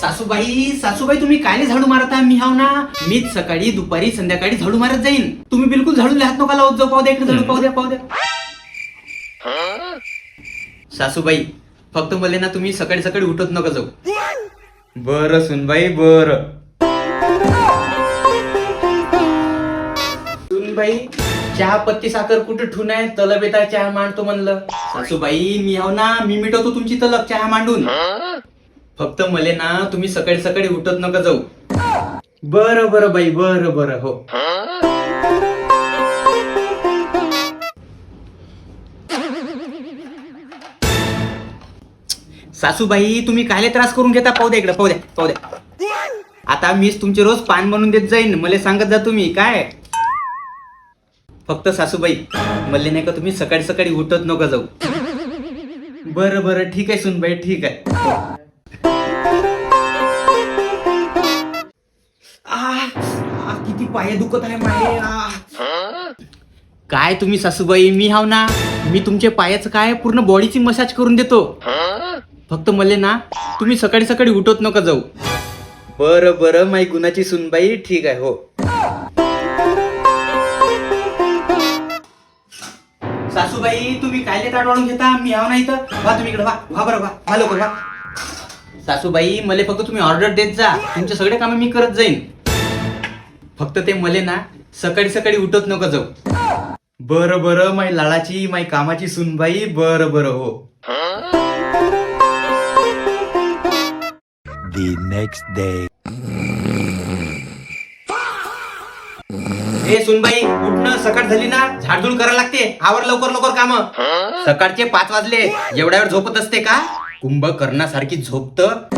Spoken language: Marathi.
सासूबाई सासूबाई तुम्ही कायले झाडू मारता? मी हाव ना, मीच सकाळी दुपारी संध्याकाळी झाडू मारत जाईन. तुम्ही बिलकुल झाडू हात नका लावत जाऊ. पाहू द्या इकडे झाडू, पाहू द्या पाहू द्या. सासूबाई फक्त मला ना तुम्ही सकाळी सकाळी उठत नका जाऊ. बरं सुनबाई बरं. सुनबाई चहा पत्ती साखर कुठे ठेवून आहे? तलब येता चहा मांडतो म्हणलं. सासूबाई मी हाव ना, मी मिटवतो तुमची तलब चहा मांडून. फक्त मले ना तुम्ही सकाळी सकाळी उठत नका जाऊ. बरं बरं बाई बरं बरं हो. सासूबाई तुम्ही कायले त्रास करून घेता? पाहू द्या इकडे, पाहू द्या पाहू द्या. आता मीच तुमचे रोज पान बनवून देत जाईन. मला सांगत जा तुम्ही काय. फक्त सासूबाई मले नाही का तुम्ही सकाळी सकाळी उठत नका जाऊ. बरं बरं ठीक आहे सुनबाई ठीक आहे. किती पाय दुखत आहे माये. काय तुम्ही सासूबाई मी हाव ना, मी तुमच्या पायाचं काय पूर्ण बॉडीची मसाज करून देतो. फक्त मले ना तुम्ही सकाळी सकाळी उठत नका जाऊ. बरं बरं माई गुणाची सुनबाई ठीक आहे हो. सासूबाई तुम्ही कायले ताट वाढून घेता? मी हाव ना इथं. वा तुम्ही इकडे वा वा बरं वा वा लवकर वा. सासूबाई मले फक्त तुम्ही ऑर्डर देत जा, तुमचे सगळे काम मी करत जाईन. फक्त ते मले ना सकाळी सकाळी उठत नका जाऊ. बरं बरं माई लाडाची माई कामाची सुनबाई बरं बरं हो. The next day. ए सुनबाई उठणं सकाळ झाली ना, झाडझूड करायला लागते. आवर लवकर लवकर काम. सकाळचे 5 वाजले. एवढ्या वेळ झोपत असते का? कुंभकर्णासारखी झोपत.